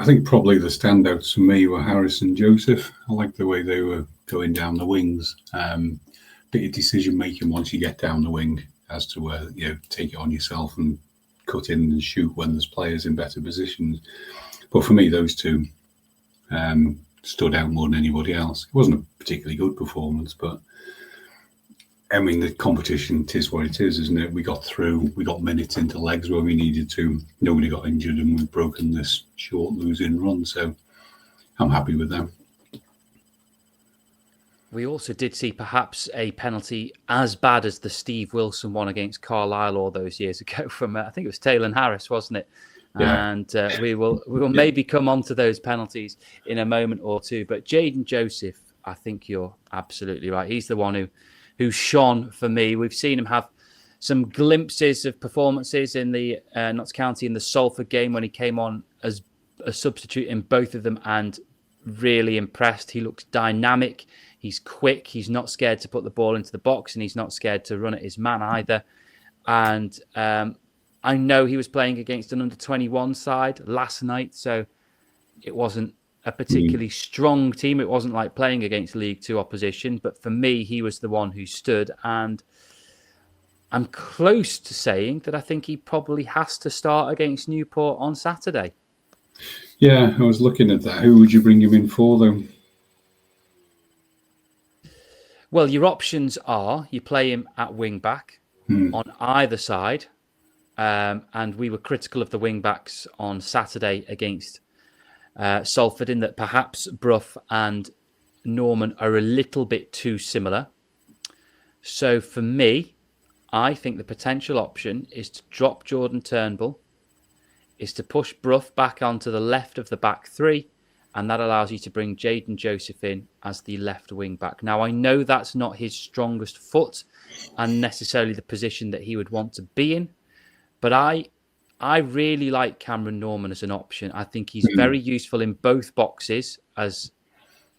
I think probably the standouts for me were Harris and Joseph. I liked the way they were going down the wings. Bit of decision making once you get down the wing as to where take it on yourself and cut in and shoot when there's players in better positions. But for me, those two stood out more than anybody else. It wasn't a particularly good performance, but I mean, the competition is what it is, isn't it? We got through, we got minutes into legs where we needed to. Nobody got injured, and we've broken this short losing run. So I'm happy with them. We also did see perhaps a penalty as bad as the Steve Wilson one against Carlisle all those years ago from, I think it was Taylor Harris, wasn't it? Yeah. And we will maybe come on to those penalties in a moment or two. But Jayden Joseph, I think you're absolutely right. He's the one who shone for me. We've seen him have some glimpses of performances in the Notts County in the Salford game when he came on as a substitute in both of them and really impressed. He looks dynamic. He's quick. He's not scared to put the ball into the box, and he's not scared to run at his man either. And I know he was playing against an under-21 side last night, so it wasn't a particularly strong team. It wasn't like playing against League Two opposition, but for me, he was the one who stood. And I'm close to saying that I think he probably has to start against Newport on Saturday. Yeah, I was looking at that. Who would you bring him in for, though? Well, your options are you play him at wing-back on either side. And we were critical of the wing-backs on Saturday against Salford in that perhaps Brough and Norman are a little bit too similar. So for me, I think the potential option is to drop Jordan Turnbull, is to push Brough back onto the left of the back three, and that allows you to bring Jayden Joseph in as the left wing back. Now, I know that's not his strongest foot and necessarily the position that he would want to be in, but I really like Cameron Norman as an option. I think he's very useful in both boxes as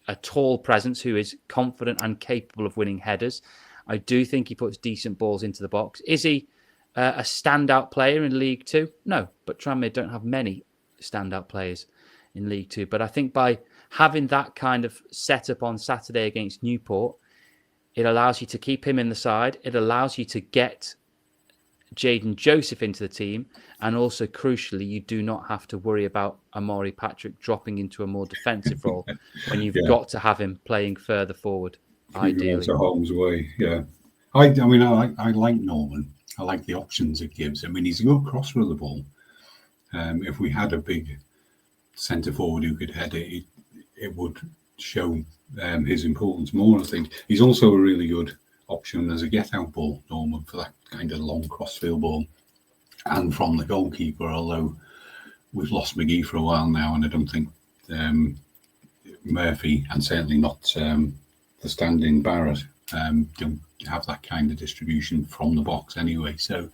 a tall presence who is confident and capable of winning headers. I do think he puts decent balls into the box. Is he a standout player in League Two? No, but Tranmere don't have many standout players in League Two. But I think by having that kind of setup on Saturday against Newport, it allows you to keep him in the side. It allows you to get Jayden Joseph into the team. And also, crucially, you do not have to worry about Amari Patrick dropping into a more defensive role when you've got to have him playing further forward, ideally. To Holmes' way, yeah. I mean, I like Norman. I like the options it gives. I mean, he's a good crosser of the ball. If we had a big centre forward who could head it, it would show his importance more, I think. He's also a really good option as a get-out ball, Norman, for that kind of long crossfield ball. And from the goalkeeper, although we've lost McGee for a while now, and I don't think Murphy, and certainly not the stand-in Barrett, don't have that kind of distribution from the box anyway. So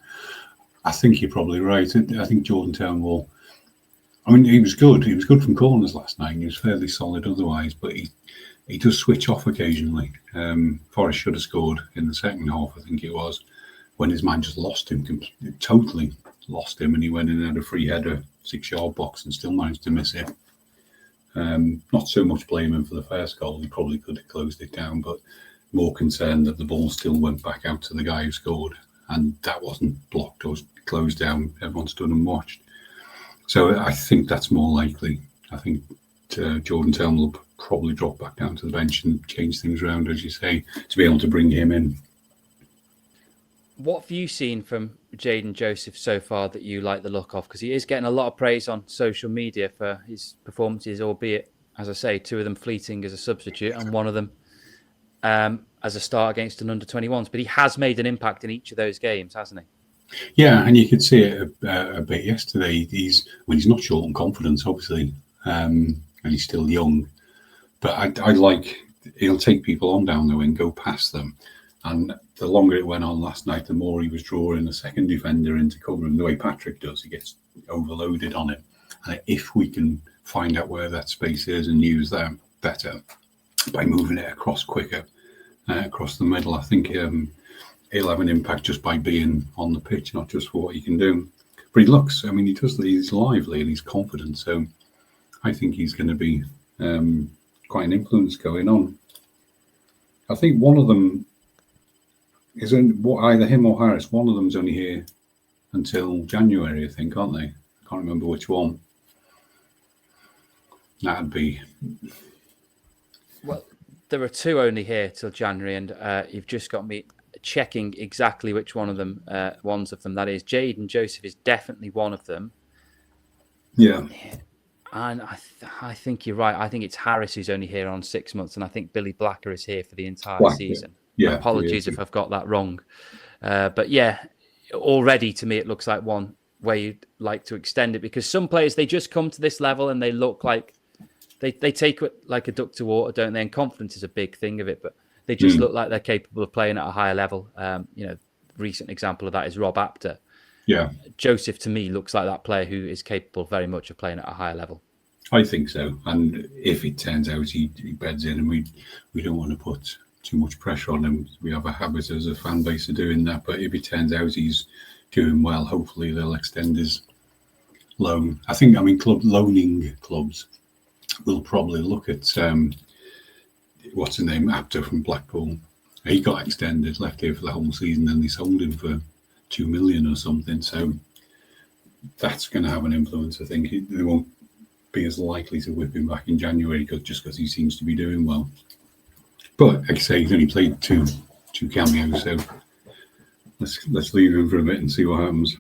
I think you're probably right. I think Jordan Turnbull, I mean, he was good. He was good from corners last night. He was fairly solid otherwise, but he does switch off occasionally. Forest should have scored in the second half, I think it was, when his man just lost him, totally lost him, and he went in and had a free header, 6-yard box, and still managed to miss it. Not so much blame him for the first goal. He probably could have closed it down, but more concerned that the ball still went back out to the guy who scored, and that wasn't blocked or closed down. Everyone stood and watched. So I think that's more likely. I think Jordan Turnbull will probably drop back down to the bench and change things around, as you say, to be able to bring him in. What have you seen from Jayden Joseph so far that you like the look of? Because he is getting a lot of praise on social media for his performances, albeit, as I say, 2 of them fleeting as a substitute and 1 of them as a start against an under-21s. But he has made an impact in each of those games, hasn't he? Yeah, and you could see it a bit yesterday. He's not short on confidence, obviously, and he's still young. But I like, he'll take people on down the wing, go past them. And the longer it went on last night, the more he was drawing a second defender into cover him. The way Patrick does, he gets overloaded on him. And if we can find out where that space is and use that better by moving it across quicker, across the middle, I think he'll have an impact just by being on the pitch, not just for what he can do. But he looks, I mean, he's lively and he's confident. So I think he's going to be quite an influence going on. I think one of them is either him or Harris. One of them's only here until January, I think, aren't they? I can't remember which one. That'd be. Well, there are two only here till January, and you've just got me checking exactly which one of them, ones of them that is. Jayden Joseph is definitely one of them. Yeah. And I think you're right. I think it's Harris who's only here on 6 months, and I think Billy Blacker is here for the entire season. Yeah. Apologies if I've got that wrong. But yeah, already to me it looks like one where you'd like to extend it, because some players, they just come to this level and they look like they take it like a duck to water, don't they? And confidence is a big thing of it, but they just look like they're capable of playing at a higher level. Recent example of that is Rob Apter. Yeah. Joseph, to me, looks like that player who is capable very much of playing at a higher level. I think so. And if it turns out he beds in, and we don't want to put too much pressure on him, we have a habit as a fan base of doing that. But if it turns out he's doing well, hopefully they'll extend his loan. Loaning clubs will probably look at what's the name, Apter from Blackpool. He got extended, left here for the whole season, and they sold him for 2 million or something. So that's going to have an influence. I think they won't be as likely to whip him back in January because he seems to be doing well. But like I say, he's only played two cameos, so let's leave him for a bit and see what happens.